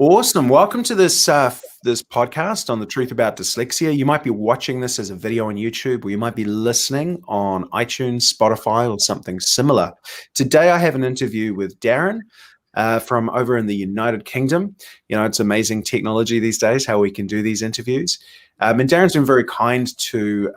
Awesome. Welcome to this podcast on the truth about dyslexia. You might be watching this as a video on YouTube, or you might be listening on iTunes, Spotify, or something similar. Today, I have an interview with Darren from over in the United Kingdom. You know, it's amazing technology these days, how we can do these interviews. And Darren's been very kind to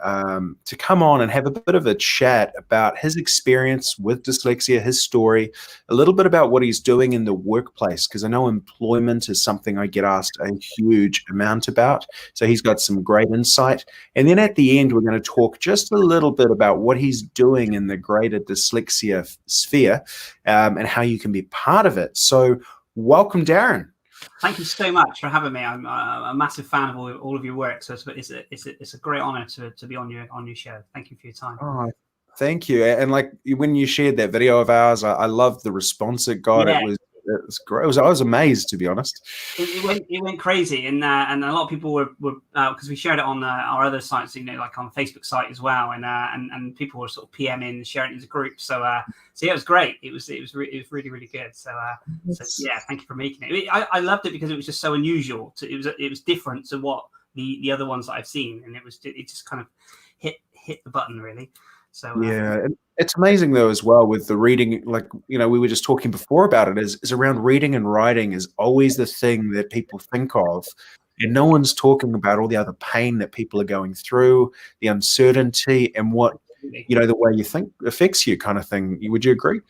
come on and have a bit of a chat about his experience with dyslexia, his story, a little bit about what he's doing in the workplace, because I know employment is something I get asked a huge amount about. So he's got some great insight. And then at the end, we're going to talk just a little bit about what he's doing in the greater dyslexia sphere and how you can be part of it. So welcome, Darren. Thank you so much for having me. I'm a massive fan of all of your work, so it's a great honor to be on your show. Thank you for your time. Oh, thank you. And like when you shared that video of ours, I loved the response it got. Yeah. It was great. I was amazed, to be honest. It went crazy, and a lot of people were because we shared it on our other sites, like on the Facebook site as well, and people were sort of PMing, sharing it into groups. So yeah, it was great. It was really really good. So yeah, thank you for making it. I loved it because it was just so unusual. It was different to what the other ones that I've seen, and it just kind of hit the button really. So yeah, it's amazing though as well with the reading. Like we were just talking before about it. Is around reading and writing is always the thing that people think of, and no one's talking about all the other pain that people are going through, the uncertainty, and what the way you think affects you, kind of thing. Would you agree?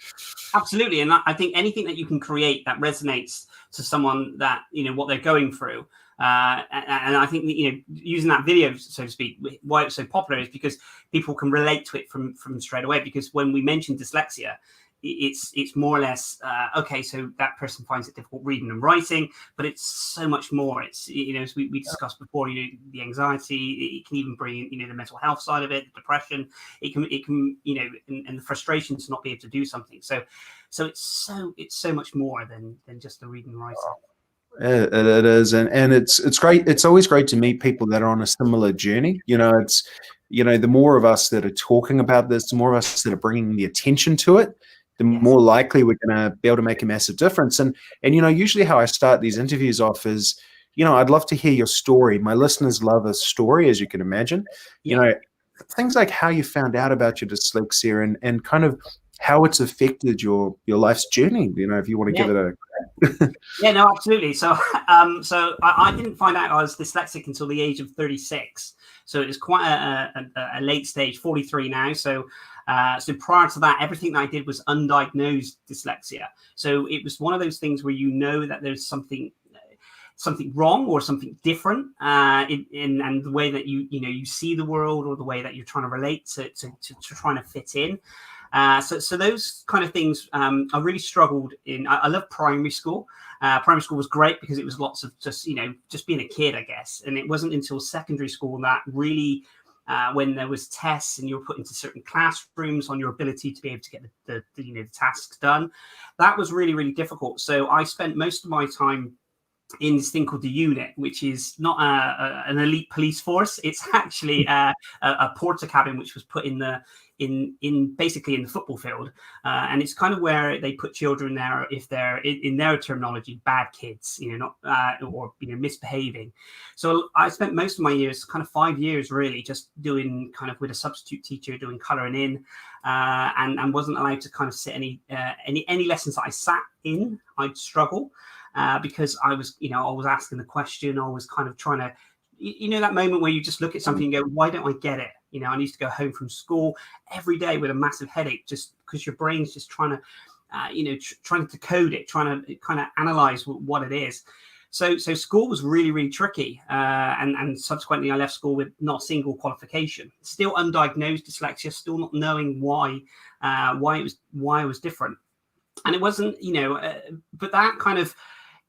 Absolutely, and I think anything that you can create that resonates to someone that what they're going through. And I think using that video, so to speak, why it's so popular is because people can relate to it from straight away. Because when we mention dyslexia, it's more or less okay. So that person finds it difficult reading and writing, but it's so much more. It's as we discussed before, the anxiety. It can even bring in the mental health side of it, the depression. It can and the frustration to not be able to do something. So it's so much more than just the reading and writing. It is, and it's great. It's always great to meet people that are on a similar journey. It's the more of us that are talking about this, the more of us that are bringing the attention to it, the more likely we're going to be able to make a massive difference. And usually how I start these interviews off is, I'd love to hear your story. My listeners love a story, as you can imagine. Things like how you found out about your dyslexia and kind of how it's affected your life's journey. If you want to give it a Yeah, no, absolutely. So I didn't find out I was dyslexic until the age of 36. So it was quite a late stage, 43 now. So prior to that, everything that I did was undiagnosed dyslexia. So it was one of those things where that there's something wrong or something different in the way that you see the world or the way that you're trying to relate to trying to fit in. So those kind of things I really struggled in. I love primary school. Primary school was great because it was lots of just being a kid, I guess. And it wasn't until secondary school that really when there was tests and you were put into certain classrooms on your ability to be able to get the tasks done, that was really, really difficult. So I spent most of my time in this thing called the unit, which is not an elite police force. It's actually a porter cabin, which was put in basically in the football field, and it's kind of where they put children there if they're in their terminology bad kids, not or misbehaving. So I spent most of my years, kind of 5 years, really just doing kind of with a substitute teacher, doing colouring in, and wasn't allowed to kind of sit any lessons that I sat in. I'd struggle. Because I was asking the question, I was kind of trying to, that moment where you just look at something and go, why don't I get it? I used to go home from school every day with a massive headache just because your brain's just trying to, trying to decode it, trying to kind of analyze what it is. So school was really, really tricky. And subsequently I left school with not a single qualification, still undiagnosed dyslexia, still not knowing why it was different. And it wasn't, but that kind of,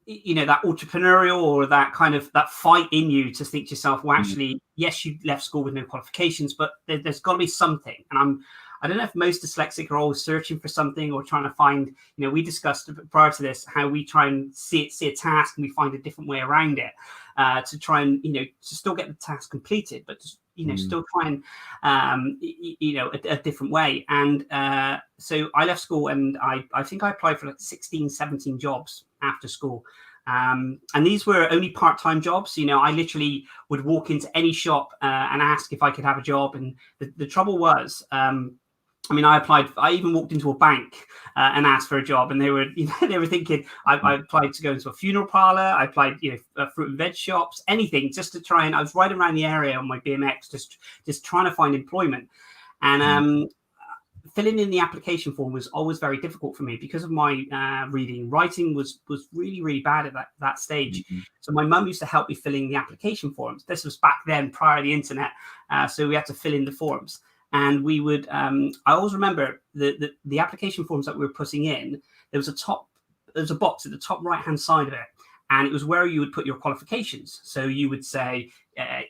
that entrepreneurial or that kind of that fight in you to think to yourself, well, actually, yes, you left school with no qualifications, but there's got to be something. And I don't know if most dyslexic are always searching for something or trying to find, we discussed prior to this, how we try and see a task and we find a different way around it to try and, to still get the task completed, but just, still try and, a different way. And so I left school and I think I applied for like 16, 17 jobs after school. And these were only part-time jobs. I literally would walk into any shop and ask if I could have a job. And the trouble was, I even walked into a bank and asked for a job, and they were thinking I applied to go into a funeral parlor. I applied, fruit and veg shops, anything, just to try. And I was riding around the area on my BMX, just trying to find employment. And filling in the application form was always very difficult for me because of my reading. Writing was really, really bad at that stage. So my mum used to help me fill in the application forms. This was back then, prior to the internet. So we had to fill in the forms. And we would, I always remember the application forms that we were putting in, there was a box at the top right-hand side of it. And it was where you would put your qualifications. So you would say,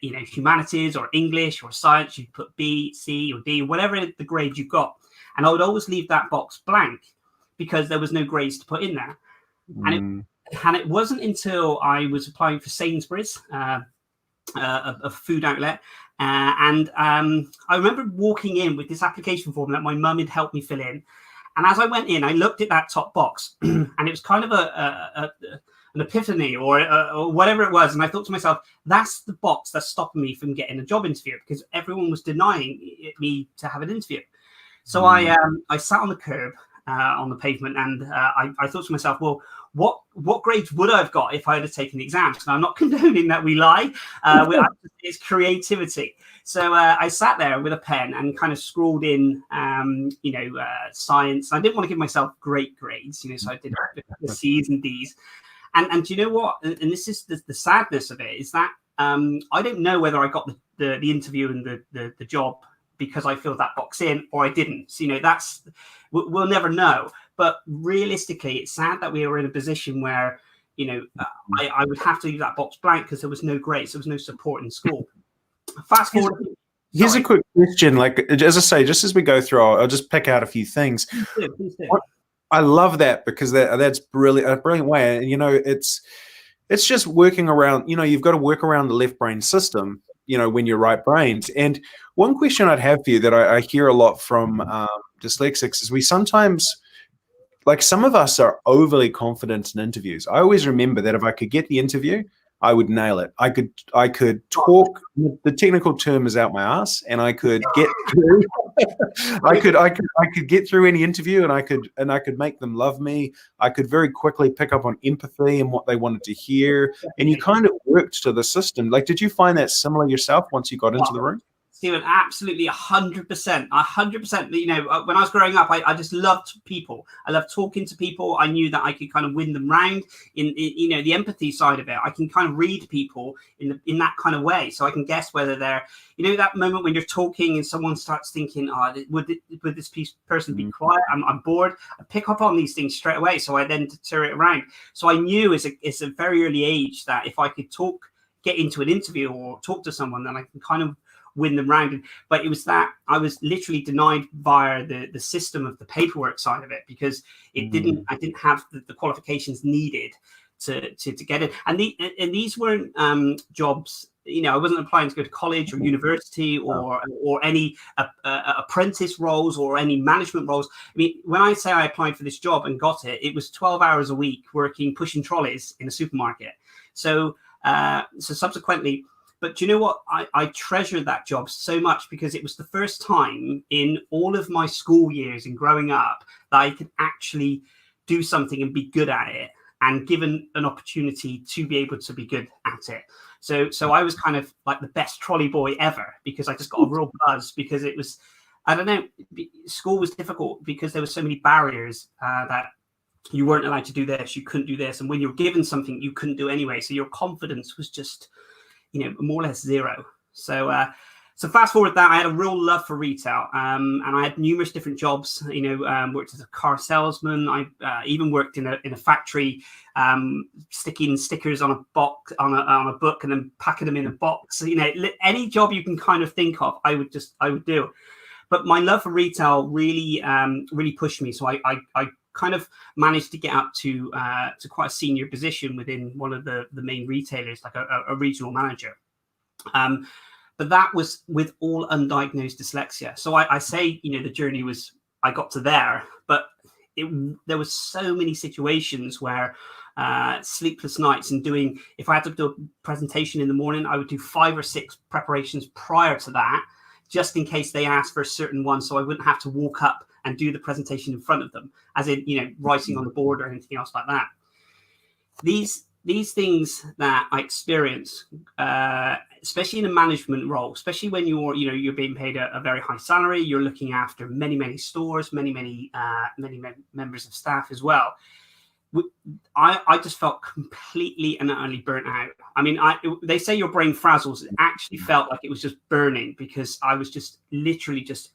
humanities or English or science, you'd put B, C, or D, whatever the grade you got. And I would always leave that box blank because there was no grades to put in there. And it wasn't until I was applying for Sainsbury's, a food outlet, and I remember walking in with this application form that my mum had helped me fill in. And as I went in, I looked at that top box, and it was kind of an epiphany or whatever it was. And I thought to myself, that's the box that's stopping me from getting a job interview, because everyone was denying me to have an interview. So I sat on the curb on the pavement, and I thought to myself, well, what grades would I have got if I had taken the exams? And I'm not condoning that we lie. It's creativity. So I sat there with a pen and kind of scrawled in, science. I didn't want to give myself great grades, so I did the C's and D's. And do you know what? And this is the sadness of it, is that I don't know whether I got the interview and the job because I filled that box in or I didn't. So, we'll never know. But realistically, it's sad that we were in a position where, I would have to leave that box blank because there was no grades, there was no support in school. Fast forward. Here's a quick question. Like, as I say, just as we go through, I'll just pick out a few things. Please do. I love that, because that's brilliant, a brilliant way. And, it's just working around, you've got to work around the left brain system, when you're right brained. And one question I'd have for you that I hear a lot from dyslexics is we sometimes, like, some of us are overly confident in interviews. I always remember that if I could get the interview, I would nail it. I could talk. The technical term is out my ass, and I could get through. I could get through any interview, and I could make them love me. I could very quickly pick up on empathy and what they wanted to hear. And you kind of worked to the system. Like, did you find that similar yourself once you got into the room? Stephen, absolutely 100%. 100%. When I was growing up, I just loved people. I loved talking to people. I knew that I could kind of win them round in the empathy side of it. I can kind of read people in that kind of way. So I can guess whether they're, that moment when you're talking and someone starts thinking, would this person be quiet? I'm bored. I pick up on these things straight away. So I then deter it around. So I knew as a very early age that if I could get into an interview or talk to someone, then I can kind of win them round. But it was that I was literally denied via the system of the paperwork side of it, because I didn't have the qualifications needed to get it. And these weren't jobs. I wasn't applying to go to college or university or any apprentice roles or any management roles. I mean, when I say I applied for this job and got it, it was 12 hours a week pushing trolleys in a supermarket. So subsequently. But do you know what? I treasured that job so much, because it was the first time in all of my school years and growing up that I could actually do something and be good at it, and given an opportunity to be able to be good at it. So I was kind of like the best trolley boy ever, because I just got a real buzz, because it was, I don't know, school was difficult because there were so many barriers that you weren't allowed to do this, you couldn't do this. And when you were given something, you couldn't do anyway. So your confidence was just, more or less zero. So fast forward that, I had a real love for retail, and I had numerous different jobs. Worked as a car salesman. I even worked in a factory, sticking stickers on a box on a book and then packing them in a box. Any job you can kind of think of, I would do. But my love for retail really pushed me. So I kind of managed to get up to quite a senior position within one of the main retailers, like a regional manager. But that was with all undiagnosed dyslexia. So I say, the journey was, I got to there, but there was so many situations where sleepless nights and if I had to do a presentation in the morning, I would do 5 or 6 preparations prior to that, just in case they asked for a certain one, so I wouldn't have to walk up and do the presentation in front of them, as in, writing on the board or anything else like that. These things that I experience, especially in a management role, especially when you're being paid a very high salary, you're looking after many stores, many members of staff as well. I just felt completely and utterly burnt out. I mean, they say your brain frazzles. It actually felt like it was just burning, because I was just literally just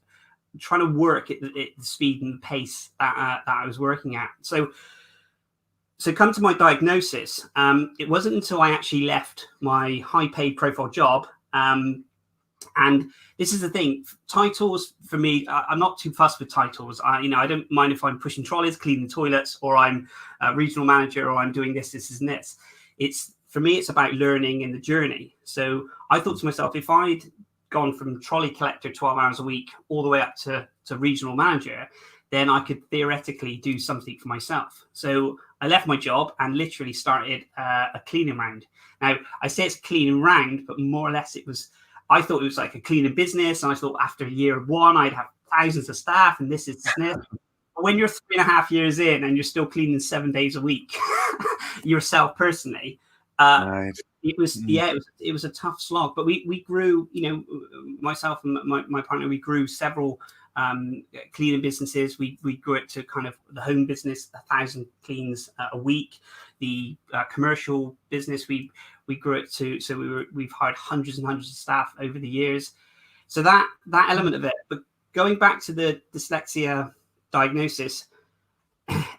trying to work at the speed and the pace that I was working at. So come to my diagnosis. It wasn't until I actually left my high-paid profile job. And this is the thing, titles for me, I'm not too fussed with titles. I don't mind if I'm pushing trolleys, cleaning toilets, or I'm a regional manager, or I'm doing this and this. For me, it's about learning in the journey. So I thought to myself, if I'd gone from trolley collector 12 hours a week all the way up to regional manager, then I could theoretically do something for myself. So I left my job and literally started a cleaning round. Now, I say it's a cleaning round, but more or less I thought it was like a cleaning business. And I thought after year 1, I'd have thousands of staff and this is this. But when you're 3.5 years in and you're still cleaning 7 days a week yourself personally, right. It was a tough slog. But we grew, myself and my partner, we grew several cleaning businesses. We grew it to kind of the home business, 1,000 cleans a week. The commercial business, we grew it to, so we've hired hundreds and hundreds of staff over the years. So that element of it. But going back to the dyslexia diagnosis,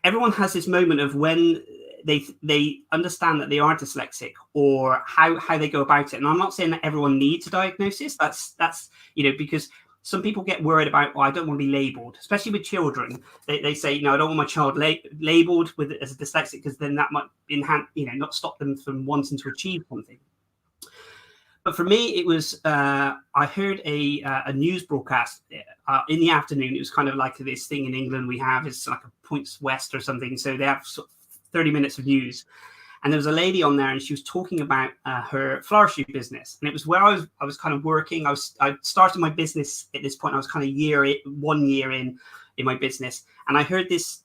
everyone has this moment of when they understand that they are dyslexic, or how they go about it. And I'm not saying that everyone needs a diagnosis. That's because some people get worried about, I don't want to be labeled, especially with children. They say, I don't want my child labeled as a dyslexic, because then that might not stop them from wanting to achieve something. But for me, it was, I heard a news broadcast in the afternoon. It was kind of like this thing in England we have, it's like a Points West or something. So they have sort of 30 minutes of news. And there was a lady on there, and she was talking about her floristry business. And it was where I was kind of working. I started my business at this point. I was kind of 1 year in my business. And I heard this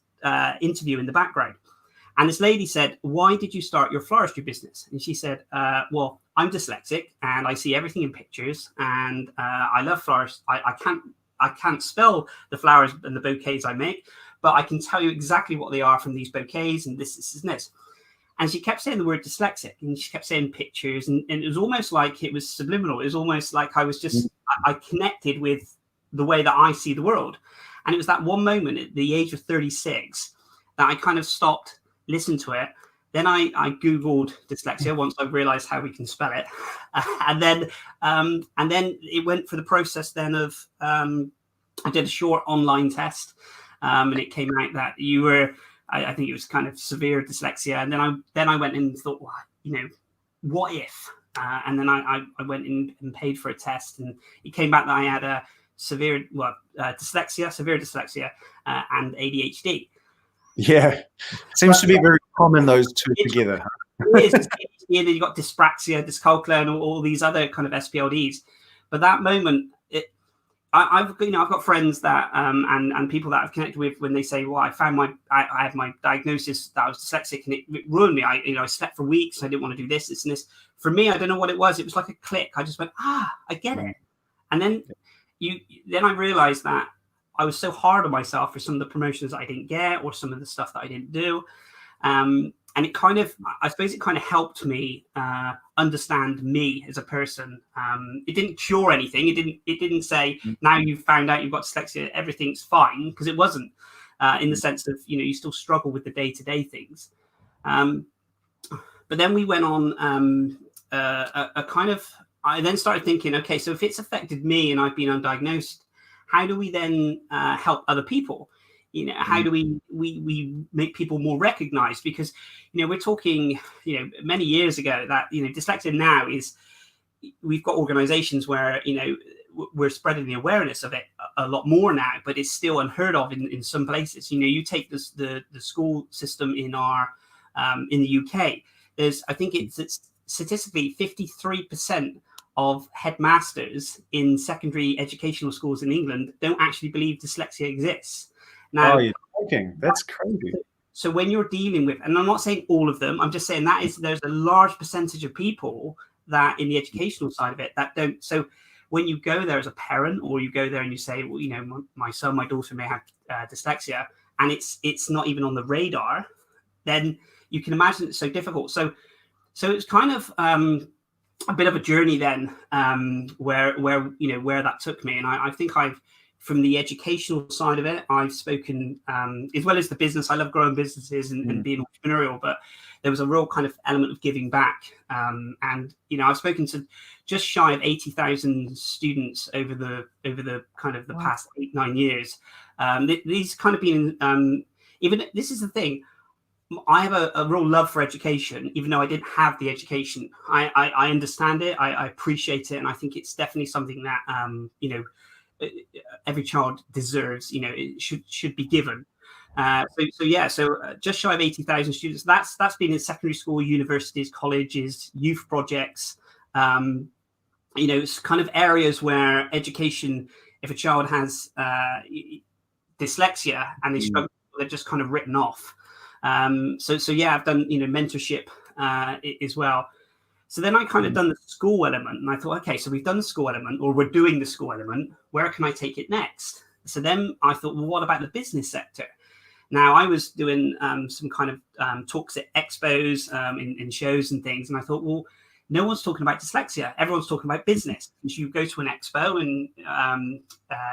interview in the background. And this lady said, "Why did you start your floristry business?" And she said, "Well, I'm dyslexic and I see everything in pictures, and I love flowers. I can't spell the flowers and the bouquets I make, but I can tell you exactly what they are from these bouquets and this and this." And she kept saying the word dyslexic, and she kept saying pictures, and it was almost like it was subliminal. It was almost like I connected with the way that I see the world. And it was that one moment at the age of 36 that I kind of stopped, listened to it. Then I Googled dyslexia once I realized how we can spell it. And then it went for the process then of, I did a short online test, and it came out that you were, I think it was kind of severe dyslexia. And then I went in and thought, well, what if? And then I went in and paid for a test, and it came back that I had a severe dyslexia, and ADHD. Yeah, seems to be very common, those two together. It is. And then you got dyspraxia, dyscalculia, and all these other kind of SPLDs. But that moment, I've got friends that and people that I've connected with when they say, "Well, I had my diagnosis that I was dyslexic, and it ruined me. I slept for weeks. I didn't want to do this and this." For me, I don't know what it was. It was like a click. I just went, I get it. And then then I realized that I was so hard on myself for some of the promotions that I didn't get, or some of the stuff that I didn't do. And it kind of, I suppose it kind of helped me understand me as a person. It didn't cure anything. It didn't say, now you've found out you've got dyslexia, everything's fine, because it wasn't, in the sense of, you still struggle with the day-to-day things. But then we went on I then started thinking, okay, so if it's affected me and I've been undiagnosed, how do we then help other people? How do we make people more recognized? Because, we're talking, many years ago that, dyslexia now is, we've got organizations where, we're spreading the awareness of it a lot more now, but it's still unheard of in some places. You know, you take this, the school system in our in the UK. I think it's statistically 53% of headmasters in secondary educational schools in England don't actually believe dyslexia exists. Now, oh, you're joking. That's crazy. So when you're dealing with, and I'm not saying all of them, I'm just saying there's a large percentage of people that in the educational side of it that don't. So when you go there as a parent, or you go there and you say, well, you know, my son, my daughter may have dyslexia, and it's not even on the radar, then you can imagine it's so difficult. So it's kind of a bit of a journey then, where that took me. And I think from the educational side of it, I've spoken, as well as the business. I love growing businesses and being entrepreneurial, but there was a real kind of element of giving back. And, you know, I've spoken to just shy of 80,000 students over the kind of the past 8-9 years. These kind of been, even this is the thing, I have a real love for education, even though I didn't have the education. I understand it. I appreciate it. And I think it's definitely something that, you know, every child deserves, you know, it should be given. So just shy of 80,000 students. That's been in secondary school, universities, colleges, youth projects. You know, it's kind of areas where education, if a child has dyslexia and they struggle, they're just kind of written off. So yeah, I've done, you know, mentorship as well. So then I kind of done the school element, and I thought, okay, so we've done the school element, or we're doing the school element. Where can I take it next? So then I thought, well, what about the business sector? Now, I was doing some kind of talks at expos, in shows and things, and I thought, well, no one's talking about dyslexia. Everyone's talking about business. Because you go to an expo and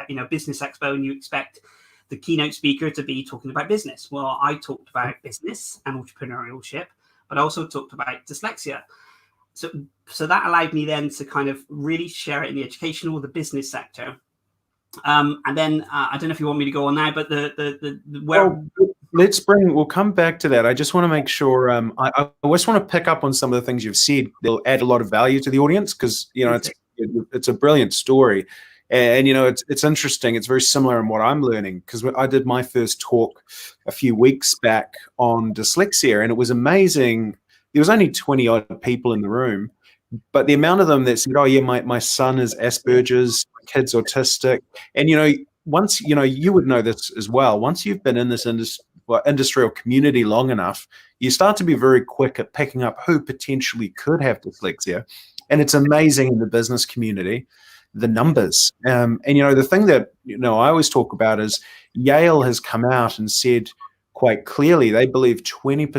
you know, business expo, and you expect the keynote speaker to be talking about business. Well, I talked about business and entrepreneurship, but I also talked about dyslexia. So that allowed me then to kind of really share it in the educational, the business sector. And then I don't know if you want me to go on now, but we'll come back to that. I just want to make sure, I just want to pick up on some of the things you've said. They'll add a lot of value to the audience, because, you know, it's a brilliant story. And, you know, it's interesting. It's very similar in what I'm learning, because I did my first talk a few weeks back on dyslexia, and it was amazing. There was only 20 odd people in the room, but the amount of them that said, oh yeah, my son is Asperger's, my kid's autistic. And, you know, once, you know, you would know this as well, once you've been in this industrial community long enough, you start to be very quick at picking up who potentially could have dyslexia. And it's amazing in the business community, the numbers. And, you know, the thing that, you know, I always talk about is Yale has come out and said quite clearly, they believe 20%